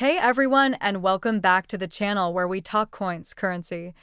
Hey everyone, and welcome back to the channel where we talk coins, currency,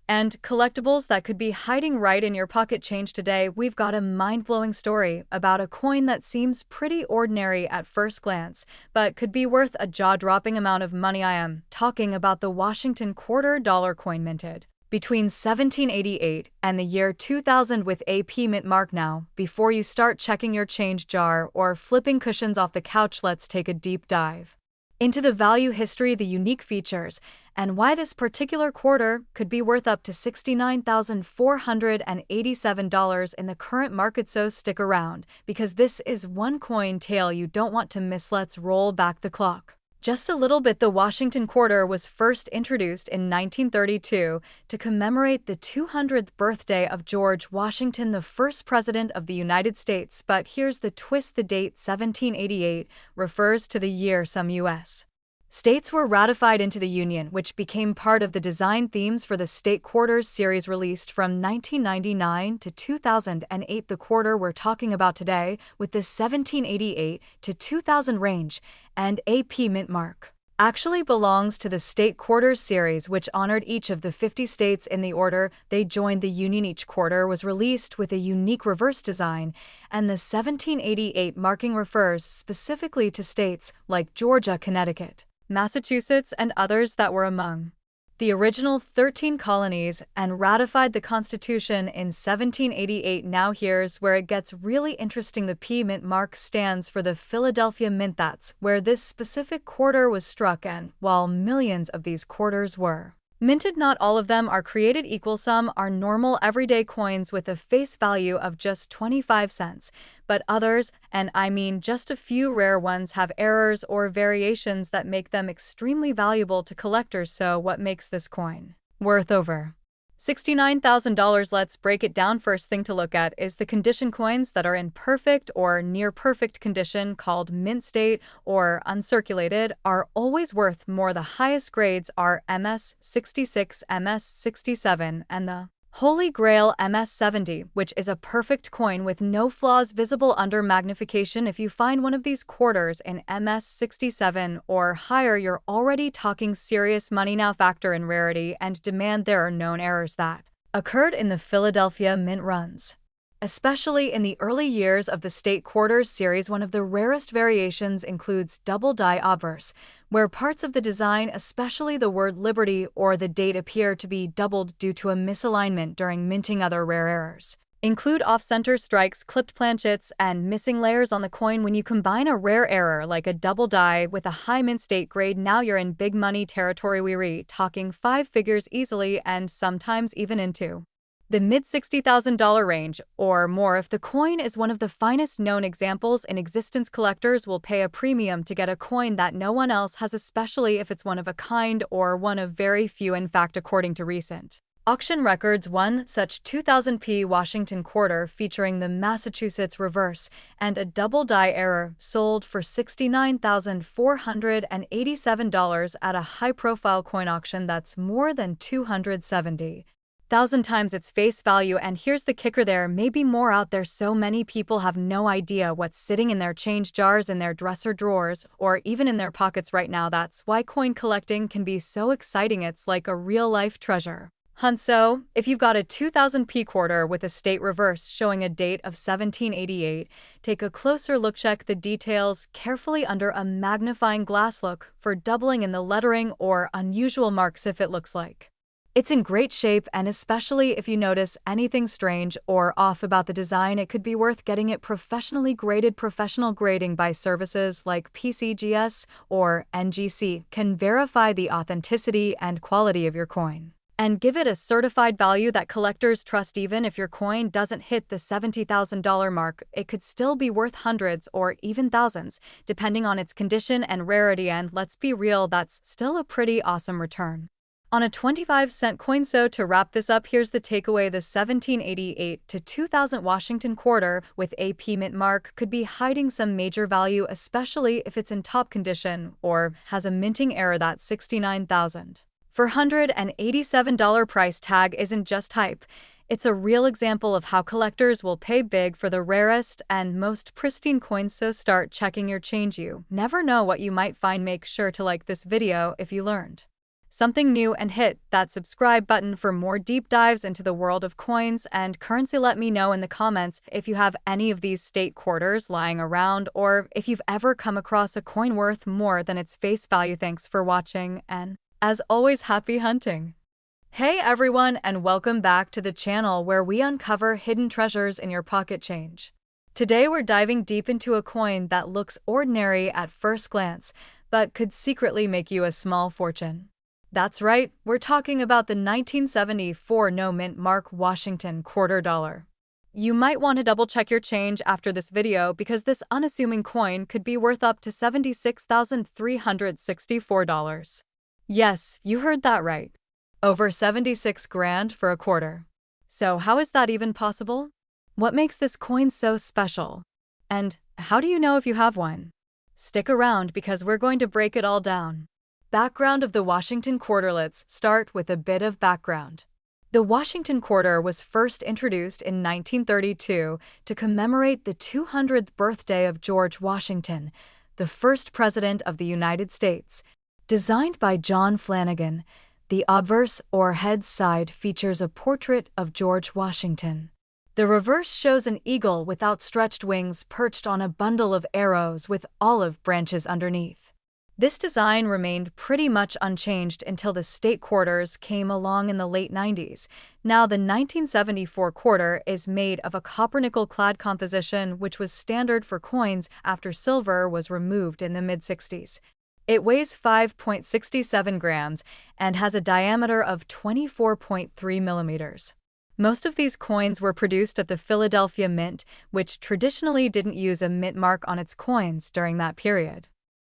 and collectibles that could be hiding right in your pocket change. Today, we've got a mind-blowing story about a coin that seems pretty ordinary at first glance, but could be worth a jaw-dropping amount of money. I am talking about the Washington $quarter coin minted between 1788 and the year 2000 with AP mint mark. Now, before you start checking your change jar or flipping cushions off the couch, let's take a deep dive into the value history, the unique features, and why this particular quarter could be worth up to $69,487 in the current market. So stick around, because this is one coin tale you don't want to miss. Let's roll back the clock just a little bit. The Washington quarter was first introduced in 1932 to commemorate the 200th birthday of George Washington, the first president of the United States. But here's the twist: the date 1788 refers to the year some U.S. states were ratified into the Union, which became part of the design themes for the State Quarters series released from 1999 to 2008. The quarter we're talking about today, with the 1788 to 2000 range and AP mint mark, actually belongs to the State Quarters series, which honored each of the 50 states in the order they joined the Union. Each quarter was released with a unique reverse design, and the 1788 marking refers specifically to states like Georgia, Connecticut, Massachusetts, and others that were among the original 13 colonies and ratified the Constitution in 1788. Now here's where it gets really interesting. The P mint mark stands for the Philadelphia Mint. That's where this specific quarter was struck, and while millions of these quarters were minted, not all of them are created equal. Some are normal everyday coins with a face value of just 25 cents, but others, and I mean just a few rare ones, have errors or variations that make them extremely valuable to collectors. So what makes this coin worth over $69,000? Let's break it down. First thing to look at is the condition. Coins that are in perfect or near perfect condition, called mint state or uncirculated, are always worth more. The highest grades are MS66, MS67, and the Holy Grail MS70, which is a perfect coin with no flaws visible under magnification. If you find one of these quarters in MS67 or higher, you're already talking serious money. Now factor in rarity and demand. There are known errors that occurred in the Philadelphia mint runs, especially in the early years of the State Quarters series. One of the rarest variations includes double die obverse, where parts of the design, especially the word Liberty or the date, appear to be doubled due to a misalignment during minting. Other rare errors include off-center strikes, clipped planchets, and missing layers on the coin. When you combine a rare error like a double die with a high mint state grade, now you're in big money territory. We're talking five figures easily, and sometimes even into the mid-$60,000 range or more. If the coin is one of the finest known examples in existence, collectors will pay a premium to get a coin that no one else has, especially if it's one of a kind or one of very few. In fact, according to recent auction records, one such 2000p Washington quarter featuring the Massachusetts reverse and a double die error sold for $69,487 at a high-profile coin auction. That's more than 270,000 times its face value. And here's the kicker: there may be more out there. So many people have no idea what's sitting in their change jars, in their dresser drawers, or even in their pockets right now. That's why coin collecting can be so exciting. It's like a real-life treasure hunt. So if you've got a 2000p quarter with a state reverse showing a date of 1788, take a closer look. Check the details carefully under a magnifying glass. Look for doubling in the lettering or unusual marks. If it looks like it's in great shape, and especially if you notice anything strange or off about the design, it could be worth getting it professionally graded. Professional grading by services like PCGS or NGC can verify the authenticity and quality of your coin and give it a certified value that collectors trust. Even if your coin doesn't hit the $70,000 mark, it could still be worth hundreds or even thousands, depending on its condition and rarity. And let's be real, that's still a pretty awesome return on a 25-cent coin. So to wrap this up, here's the takeaway: the 1788 to 2000 Washington quarter with AP mint mark could be hiding some major value, especially if it's in top condition or has a minting error. That $69,487 price tag isn't just hype. It's a real example of how collectors will pay big for the rarest and most pristine coins, so start checking your change. You never know what you might find. Make sure to like this video if you learned something new and hit that subscribe button for more deep dives into the world of coins and currency. Let me know in the comments if you have any of these state quarters lying around, or if you've ever come across a coin worth more than its face value. Thanks for watching, and as always, happy hunting! Hey everyone, and welcome back to the channel where we uncover hidden treasures in your pocket change. Today we're diving deep into a coin that looks ordinary at first glance, but could secretly make you a small fortune. That's right, we're talking about the 1974 no-mint mark Washington quarter dollar. You might want to double-check your change after this video because this unassuming coin could be worth up to $76,364. Yes, you heard that right. Over 76 grand for a quarter. So how is that even possible? What makes this coin so special? And how do you know if you have one? Stick around because we're going to break it all down. Background of the Washington quarter. Let's start with a bit of background. The Washington quarter was first introduced in 1932 to commemorate the 200th birthday of George Washington, the first president of the United States. Designed by John Flanagan, the obverse or head side features a portrait of George Washington. The reverse shows an eagle with outstretched wings perched on a bundle of arrows with olive branches underneath. This design remained pretty much unchanged until the state quarters came along in the late 90s. Now, the 1974 quarter is made of a copper-nickel clad composition, which was standard for coins after silver was removed in the mid-60s. It weighs 5.67 grams and has a diameter of 24.3 millimeters. Most of these coins were produced at the Philadelphia Mint, which traditionally didn't use a mint mark on its coins during that period.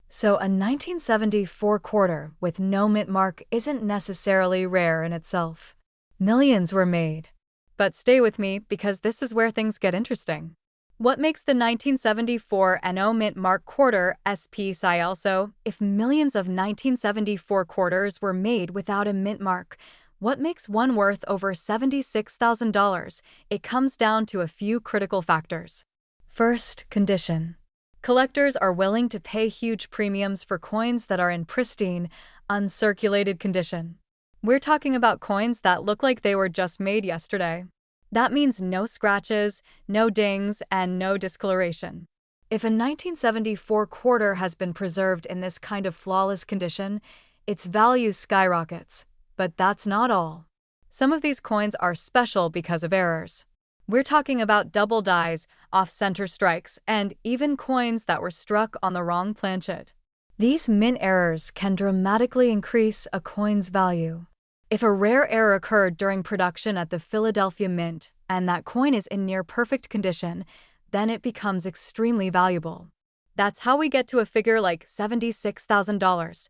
So a 1974 quarter with no mint mark isn't necessarily rare in itself. Millions were made. But stay with me because this is where things get interesting. What makes the 1974 no mint mark quarter special? Also, if millions of 1974 quarters were made without a mint mark, what makes one worth over $76,000? It comes down to a few critical factors. First, condition. Collectors are willing to pay huge premiums for coins that are in pristine, uncirculated condition. We're talking about coins that look like they were just made yesterday. That means no scratches, no dings, and no discoloration. If a 1974 quarter has been preserved in this kind of flawless condition, its value skyrockets. But that's not all. Some of these coins are special because of errors. We're talking about double dies, off-center strikes, and even coins that were struck on the wrong planchet. These mint errors can dramatically increase a coin's value. If a rare error occurred during production at the Philadelphia Mint and that coin is in near-perfect condition, then it becomes extremely valuable. That's how we get to a figure like $76,000.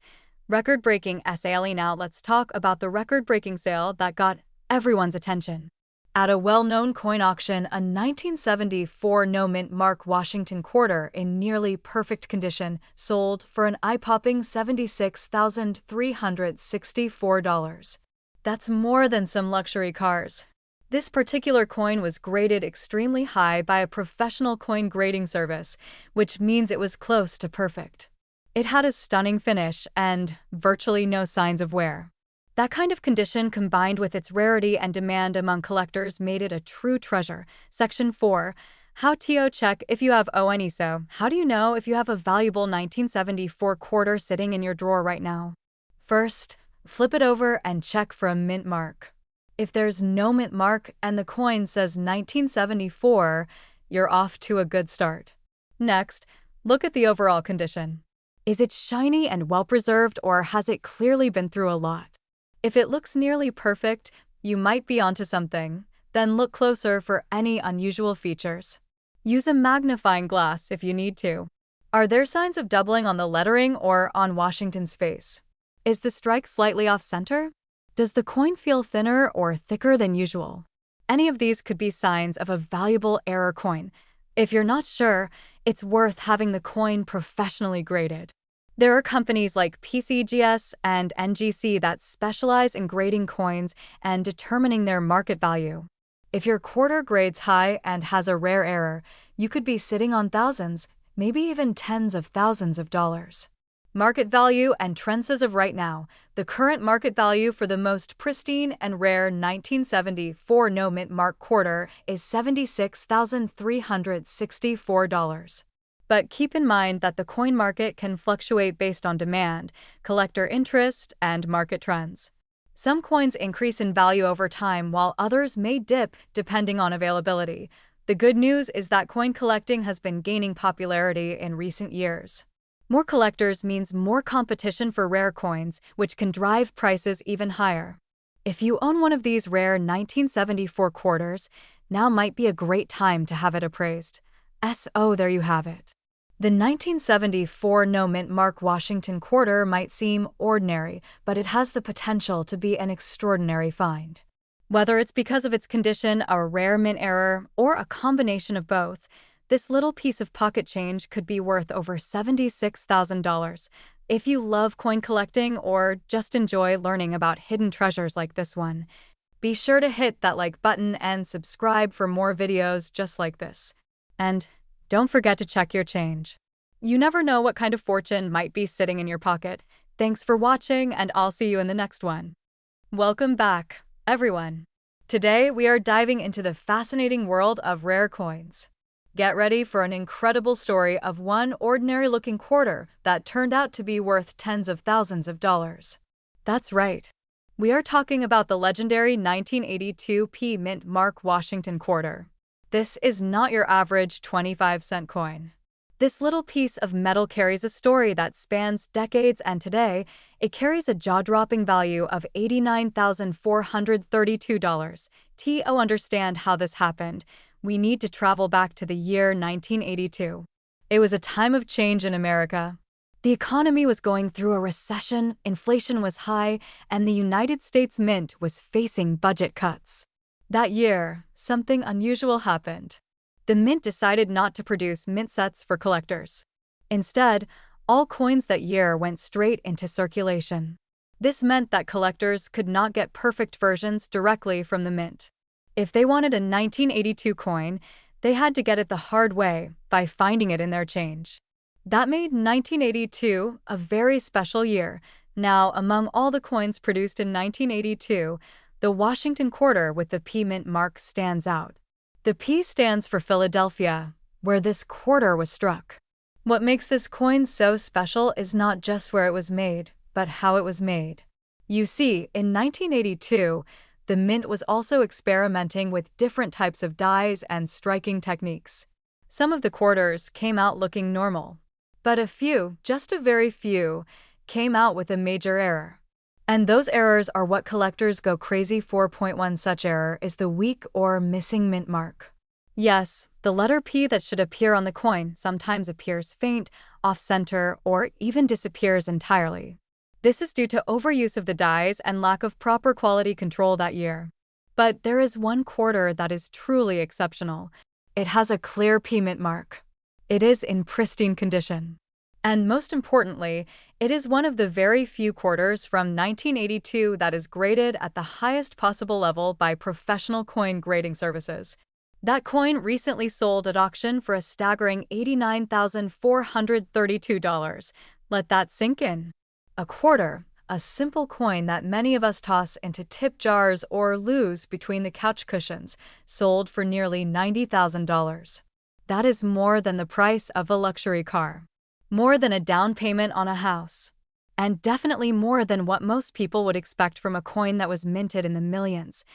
Record-breaking sale. Now let's talk about the record-breaking sale that got everyone's attention. At a well-known coin auction, a 1974 no-mint mark Washington quarter in nearly perfect condition sold for an eye-popping $76,364. That's more than some luxury cars. This particular coin was graded extremely high by a professional coin grading service, which means it was close to perfect. It had a stunning finish and virtually no signs of wear. That kind of condition, combined with its rarity and demand among collectors, made it a true treasure. Section 4. How to check if you have one. So, how do you know if you have a valuable 1974 quarter sitting in your drawer right now? First, flip it over and check for a mint mark. If there's no mint mark and the coin says 1974, you're off to a good start. Next, look at the overall condition. Is it shiny and well-preserved, or has it clearly been through a lot? If it looks nearly perfect, you might be onto something. Then look closer for any unusual features. Use a magnifying glass if you need to. Are there signs of doubling on the lettering or on Washington's face? Is the strike slightly off-center? Does the coin feel thinner or thicker than usual? Any of these could be signs of a valuable error coin. If you're not sure, it's worth having the coin professionally graded. There are companies like PCGS and NGC that specialize in grading coins and determining their market value. If your quarter grades high and has a rare error, you could be sitting on thousands, maybe even tens of thousands of dollars. Market value and trends as of right now. The current market value for the most pristine and rare 1974 no mint mark quarter is $76,364. But keep in mind that the coin market can fluctuate based on demand, collector interest, and market trends. Some coins increase in value over time while others may dip depending on availability. The good news is that coin collecting has been gaining popularity in recent years. More collectors means more competition for rare coins, which can drive prices even higher. If you own one of these rare 1974 quarters, now might be a great time to have it appraised. So there you have it. The 1974 no mint mark Washington quarter might seem ordinary, but it has the potential to be an extraordinary find. Whether it's because of its condition, a rare mint error, or a combination of both, this little piece of pocket change could be worth over $76,000. If you love coin collecting or just enjoy learning about hidden treasures like this one, be sure to hit that like button and subscribe for more videos just like this. And don't forget to check your change. You never know what kind of fortune might be sitting in your pocket. Thanks for watching, and I'll see you in the next one. Welcome back, everyone. Today, we are diving into the fascinating world of rare coins. Get ready for an incredible story of one ordinary-looking quarter that turned out to be worth tens of thousands of dollars. That's right. We are talking about the legendary 1982 P Mint Mark Washington quarter. This is not your average 25-cent coin. This little piece of metal carries a story that spans decades, and today, it carries a jaw-dropping value of $89,432. To understand how this happened, we need to travel back to the year 1982. It was a time of change in America. The economy was going through a recession, inflation was high, and the United States Mint was facing budget cuts. That year, something unusual happened. The Mint decided not to produce mint sets for collectors. Instead, all coins that year went straight into circulation. This meant that collectors could not get perfect versions directly from the Mint. If they wanted a 1982 coin, they had to get it the hard way by finding it in their change. That made 1982 a very special year. Now, among all the coins produced in 1982, the Washington quarter with the P Mint mark stands out. The P stands for Philadelphia, where this quarter was struck. What makes this coin so special is not just where it was made, but how it was made. You see, in 1982, the Mint was also experimenting with different types of dies and striking techniques. Some of the quarters came out looking normal, but a few, just a very few, came out with a major error. And those errors are what collectors go crazy for. One such error is the weak or missing mint mark. Yes, the letter P that should appear on the coin sometimes appears faint, off-center, or even disappears entirely. This is due to overuse of the dies and lack of proper quality control that year. But there is one quarter that is truly exceptional. It has a clear P Mint mark. It is in pristine condition. And most importantly, it is one of the very few quarters from 1982 that is graded at the highest possible level by professional coin grading services. That coin recently sold at auction for a staggering $89,432. Let that sink in. A quarter, a simple coin that many of us toss into tip jars or lose between the couch cushions, sold for nearly $90,000. That is more than the price of a luxury car. More than a down payment on a house. And definitely more than what most people would expect from a coin that was minted in the millions.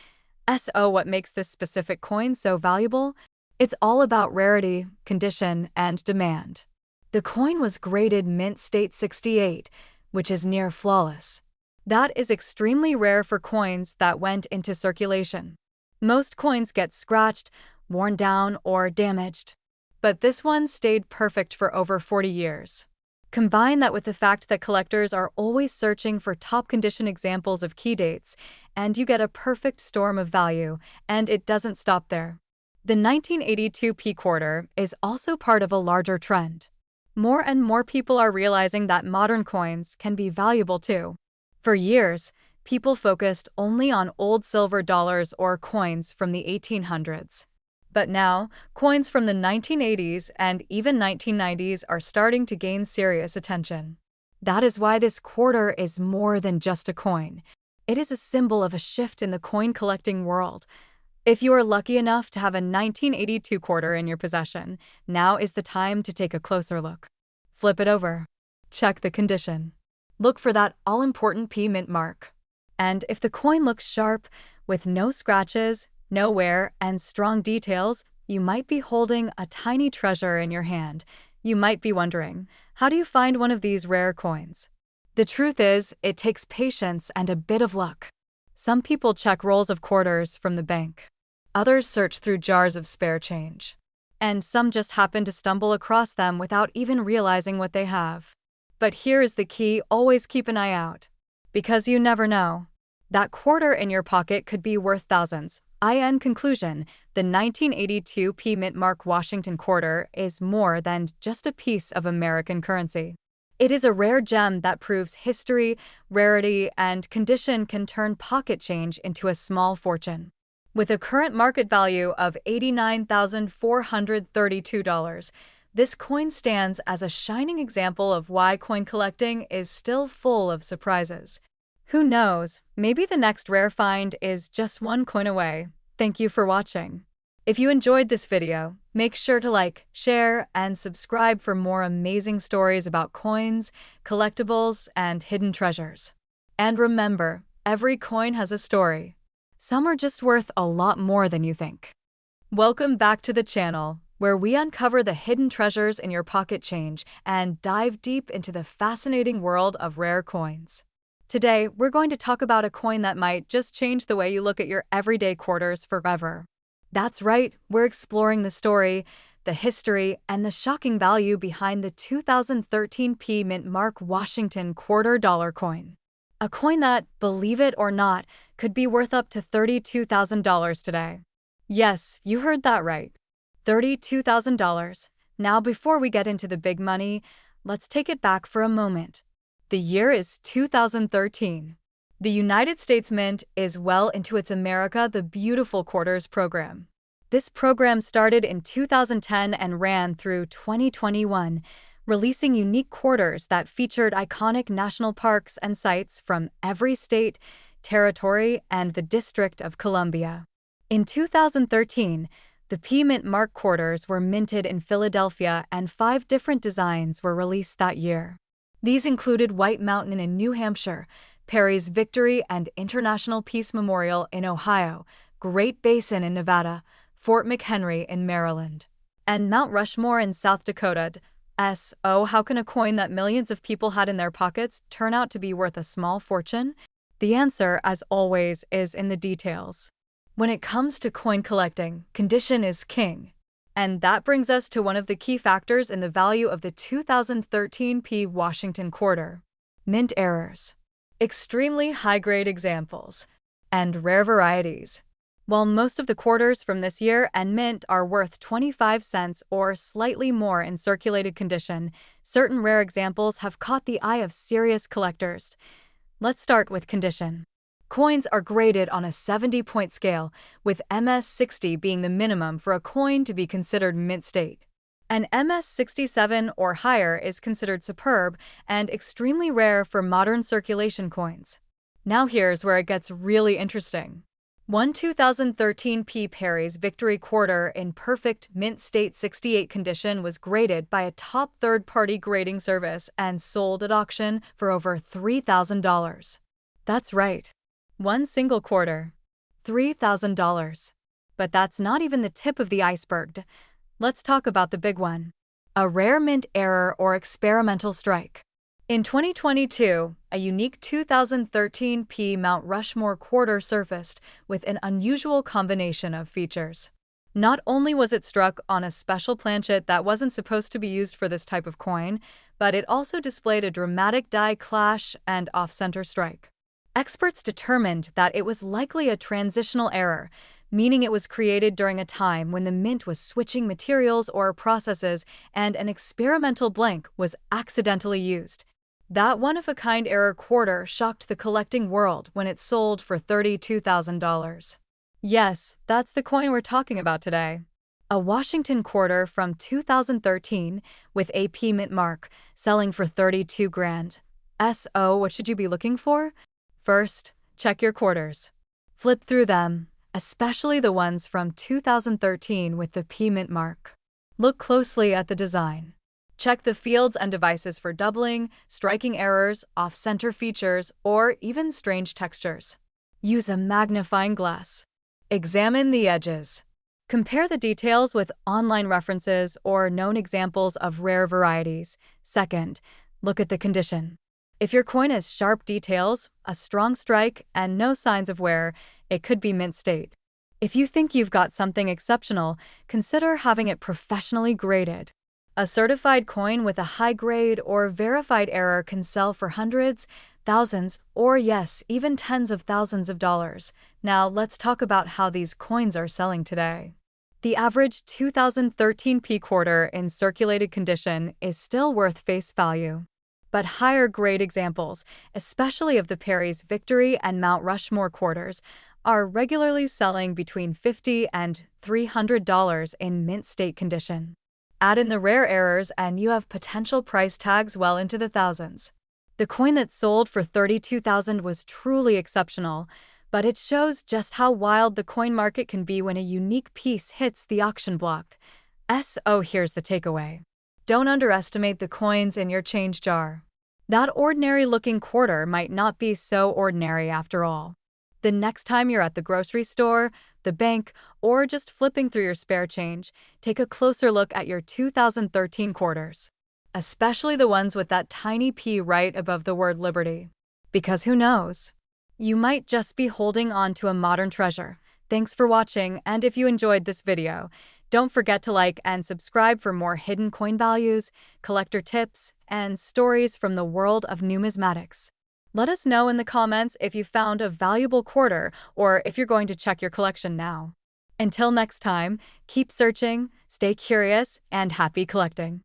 So what makes this specific coin so valuable? It's all about rarity, condition, and demand. The coin was graded Mint State 68, which is near flawless. That is extremely rare for coins that went into circulation. Most coins get scratched, worn down, or damaged. But this one stayed perfect for over 40 years. Combine that with the fact that collectors are always searching for top-condition examples of key dates, and you get a perfect storm of value, and it doesn't stop there. The 1982 P quarter is also part of a larger trend. More and more people are realizing that modern coins can be valuable too. For years, people focused only on old silver dollars or coins from the 1800s. But now, coins from the 1980s and even 1990s are starting to gain serious attention. That is why this quarter is more than just a coin. It is a symbol of a shift in the coin collecting world. If you are lucky enough to have a 1982 quarter in your possession, now is the time to take a closer look. Flip it over. Check the condition. Look for that all-important P mint mark. And if the coin looks sharp, with no scratches, no wear, and strong details, you might be holding a tiny treasure in your hand. You might be wondering, how do you find one of these rare coins? The truth is, it takes patience and a bit of luck. Some people check rolls of quarters from the bank. Others search through jars of spare change. And some just happen to stumble across them without even realizing what they have. But here is the key: always keep an eye out. Because you never know. That quarter in your pocket could be worth thousands. In conclusion, the 1982 P Mint Mark Washington quarter is more than just a piece of American currency. It is a rare gem that proves history, rarity, and condition can turn pocket change into a small fortune. With a current market value of $89,432, this coin stands as a shining example of why coin collecting is still full of surprises. Who knows, maybe the next rare find is just one coin away. Thank you for watching. If you enjoyed this video, make sure to like, share, and subscribe for more amazing stories about coins, collectibles, and hidden treasures. And remember, every coin has a story. Some are just worth a lot more than you think. Welcome back to the channel, where we uncover the hidden treasures in your pocket change and dive deep into the fascinating world of rare coins. Today, we're going to talk about a coin that might just change the way you look at your everyday quarters forever. That's right, we're exploring the story, the history, and the shocking value behind the 2013 P Mint Mark Washington quarter dollar coin. A coin that, believe it or not, could be worth up to $32,000 today. Yes, you heard that right. $32,000. Now, before we get into the big money, let's take it back for a moment. The year is 2013. The United States Mint is well into its America the Beautiful Quarters program. This program started in 2010 and ran through 2021, releasing unique quarters that featured iconic national parks and sites from every state, territory, and the District of Columbia. In 2013, the P Mint Mark quarters were minted in Philadelphia, and 5 different designs were released that year. These included White Mountain in New Hampshire, Perry's Victory and International Peace Memorial in Ohio, Great Basin in Nevada, Fort McHenry in Maryland, and Mount Rushmore in South Dakota. How can a coin that millions of people had in their pockets turn out to be worth a small fortune? The answer, as always, is in the details. When it comes to coin collecting, condition is king. And that brings us to one of the key factors in the value of the 2013 P Washington quarter: mint errors. Extremely high-grade examples, and rare varieties. While most of the quarters from this year and mint are worth 25 cents or slightly more in circulated condition, certain rare examples have caught the eye of serious collectors. Let's start with condition. Coins are graded on a 70-point scale, with MS 60 being the minimum for a coin to be considered mint state. An MS 67 or higher is considered superb and extremely rare for modern circulation coins. Now here's where it gets really interesting. One 2013 P. Perry's Victory quarter in perfect mint state 68 condition was graded by a top third-party grading service and sold at auction for over $3,000. That's right. One single quarter. $3,000. But that's not even the tip of the iceberg. Let's talk about the big one. A rare mint error or experimental strike. In 2022, a unique 2013 P Mount Rushmore quarter surfaced with an unusual combination of features. Not only was it struck on a special planchet that wasn't supposed to be used for this type of coin, but it also displayed a dramatic die clash and off-center strike. Experts determined that it was likely a transitional error, meaning it was created during a time when the mint was switching materials or processes and an experimental blank was accidentally used. That one-of-a-kind error quarter shocked the collecting world when it sold for $32,000. Yes, that's the coin we're talking about today. A Washington quarter from 2013 with AP mint mark, selling for 32 grand. So, what should you be looking for? First, check your quarters. Flip through them, especially the ones from 2013 with the P mint mark. Look closely at the design. Check the fields and devices for doubling, striking errors, off-center features, or even strange textures. Use a magnifying glass. Examine the edges. Compare the details with online references or known examples of rare varieties. Second, look at the condition. If your coin has sharp details, a strong strike, and no signs of wear, it could be mint state. If you think you've got something exceptional, consider having it professionally graded. A certified coin with a high grade or verified error can sell for hundreds, thousands, or yes, even tens of thousands of dollars. Now let's talk about how these coins are selling today. The average 2013 P quarter in circulated condition is still worth face value. But higher grade examples, especially of the Perry's Victory and Mount Rushmore quarters, are regularly selling between $50 and $300 in mint state condition. Add in the rare errors and you have potential price tags well into the thousands. The coin that sold for $32,000 was truly exceptional, but it shows just how wild the coin market can be when a unique piece hits the auction block. So here's the takeaway. Don't underestimate the coins in your change jar. That ordinary-looking quarter might not be so ordinary after all. The next time you're at the grocery store, the bank, or just flipping through your spare change, take a closer look at your 2013 quarters, especially the ones with that tiny P right above the word Liberty. Because who knows? You might just be holding on to a modern treasure. Thanks for watching, and if you enjoyed this video, don't forget to like and subscribe for more hidden coin values, collector tips, and stories from the world of numismatics. Let us know in the comments if you found a valuable quarter or if you're going to check your collection now. Until next time, keep searching, stay curious, and happy collecting.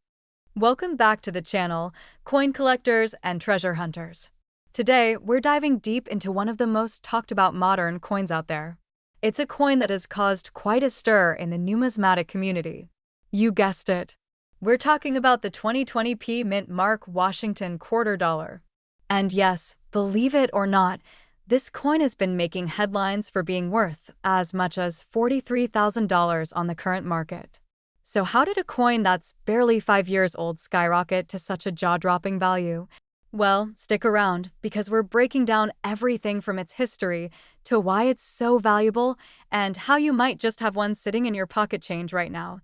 Welcome back to the channel, coin collectors and treasure hunters. Today, we're diving deep into one of the most talked about modern coins out there. It's a coin that has caused quite a stir in the numismatic community. You guessed it. We're talking about the 2020 P Mint Mark Washington Quarter Dollar. And yes, believe it or not, this coin has been making headlines for being worth as much as $43,000 on the current market. So how did a coin that's barely 5 years old skyrocket to such a jaw-dropping value? Well, stick around, because we're breaking down everything from its history to why it's so valuable and how you might just have one sitting in your pocket change right now.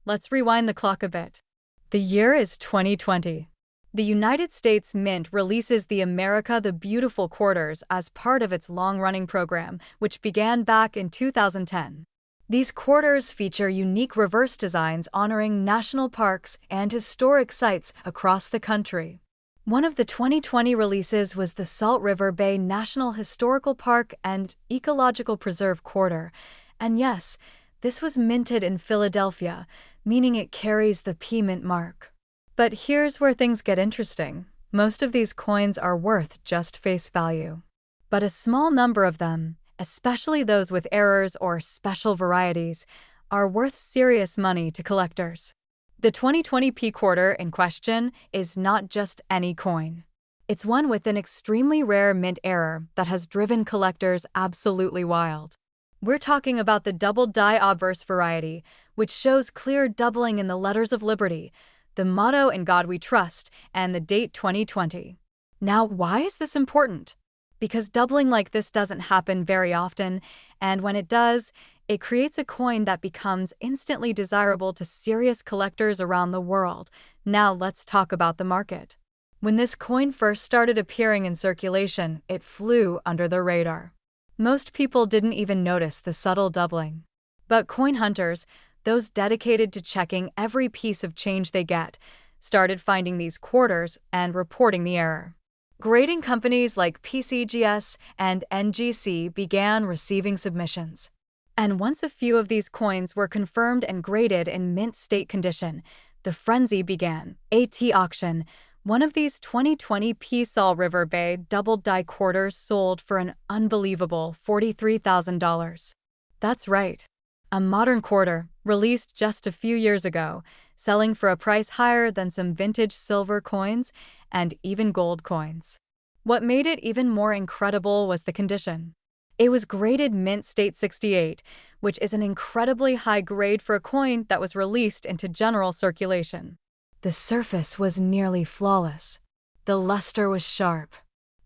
Let's rewind the clock a bit. The year is 2020. The United States Mint releases the America the Beautiful quarters as part of its long-running program, which began back in 2010. These quarters feature unique reverse designs honoring national parks and historic sites across the country. One of the 2020 releases was the Salt River Bay National Historical Park and Ecological Preserve quarter. And yes, this was minted in Philadelphia, meaning it carries the P Mint mark. But here's where things get interesting. Most of these coins are worth just face value. But a small number of them, especially those with errors or special varieties, are worth serious money to collectors. The 2020 P quarter in question is not just any coin. It's one with an extremely rare mint error that has driven collectors absolutely wild. We're talking about the double die obverse variety, which shows clear doubling in the letters of Liberty, the motto "In God We Trust," and the date 2020. Now, why is this important? Because doubling like this doesn't happen very often, and when it does, it creates a coin that becomes instantly desirable to serious collectors around the world. Now let's talk about the market. When this coin first started appearing in circulation, it flew under the radar. Most people didn't even notice the subtle doubling. But coin hunters, those dedicated to checking every piece of change they get, started finding these quarters and reporting the error. Grading companies like PCGS and NGC began receiving submissions. And once a few of these coins were confirmed and graded in mint state condition, the frenzy began. AT Auction, One of these 2020 Peasaw River Bay double-die quarters sold for an unbelievable $43,000. That's right, a modern quarter, released just a few years ago, selling for a price higher than some vintage silver coins and even gold coins. What made it even more incredible was the condition. It was graded Mint State 68, which is an incredibly high grade for a coin that was released into general circulation. The surface was nearly flawless. The luster was sharp.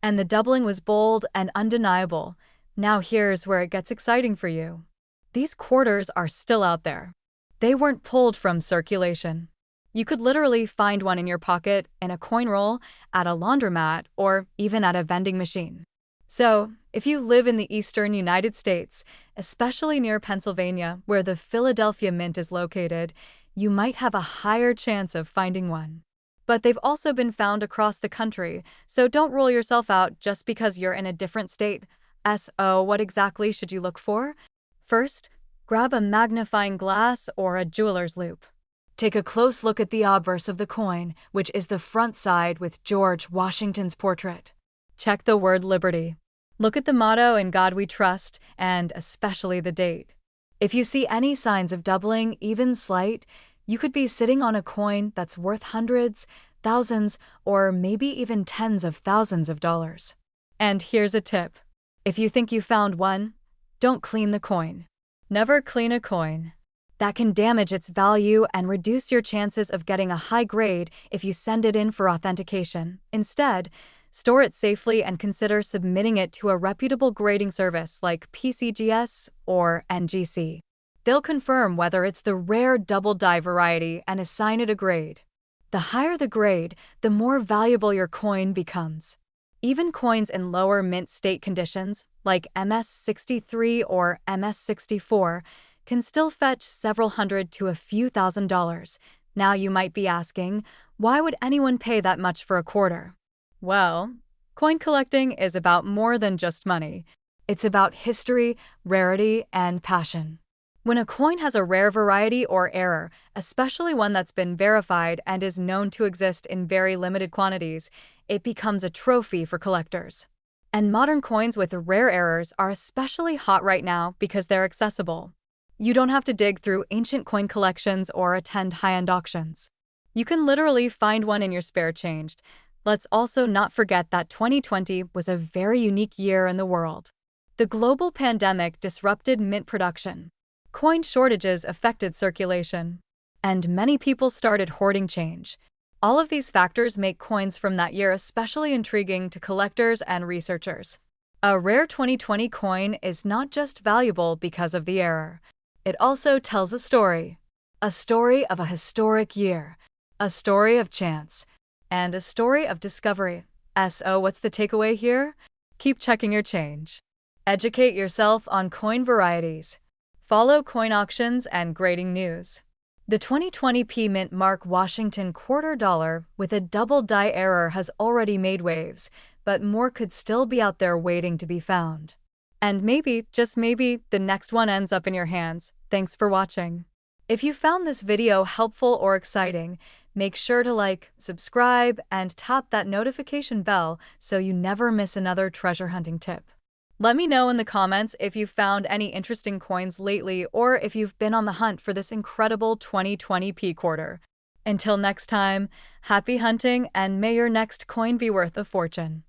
And the doubling was bold and undeniable. Now here's where it gets exciting for you. These quarters are still out there. They weren't pulled from circulation. You could literally find one in your pocket, in a coin roll, at a laundromat, or even at a vending machine. So, if you live in the eastern United States, especially near Pennsylvania, where the Philadelphia Mint is located, you might have a higher chance of finding one. But they've also been found across the country, so don't rule yourself out just because you're in a different state. So, what exactly should you look for? First, grab a magnifying glass or a jeweler's loupe. Take a close look at the obverse of the coin, which is the front side with George Washington's portrait. Check the word Liberty. Look at the motto "In God We Trust," and especially the date. If you see any signs of doubling, even slight, you could be sitting on a coin that's worth hundreds, thousands, or maybe even tens of thousands of dollars. And here's a tip. If you think you found one, don't clean the coin. Never clean a coin. That can damage its value and reduce your chances of getting a high grade if you send it in for authentication. Instead, store it safely and consider submitting it to a reputable grading service like PCGS or NGC. They'll confirm whether it's the rare double-die variety and assign it a grade. The higher the grade, the more valuable your coin becomes. Even coins in lower mint state conditions, like MS-63 or MS-64, can still fetch several hundred to a few $1,000s. Now you might be asking, why would anyone pay that much for a quarter? Well, coin collecting is about more than just money. It's about history, rarity, and passion. When a coin has a rare variety or error, especially one that's been verified and is known to exist in very limited quantities, it becomes a trophy for collectors. And modern coins with rare errors are especially hot right now because they're accessible. You don't have to dig through ancient coin collections or attend high-end auctions. You can literally find one in your spare change. Let's also not forget that 2020 was a very unique year in the world. The global pandemic disrupted mint production. Coin shortages affected circulation. And many people started hoarding change. All of these factors make coins from that year especially intriguing to collectors and researchers. A rare 2020 coin is not just valuable because of the error. It also tells a story of a historic year, a story of chance, and a story of discovery. So what's the takeaway here? Keep checking your change. Educate yourself on coin varieties. Follow coin auctions and grading news. The 2020 P Mint Mark Washington quarter dollar with a double die error has already made waves, but more could still be out there waiting to be found. And maybe, just maybe, the next one ends up in your hands. Thanks for watching. If you found this video helpful or exciting, make sure to like, subscribe, and tap that notification bell so you never miss another treasure hunting tip. Let me know in the comments if you've found any interesting coins lately or if you've been on the hunt for this incredible 2020 P quarter. Until next time, happy hunting and may your next coin be worth a fortune.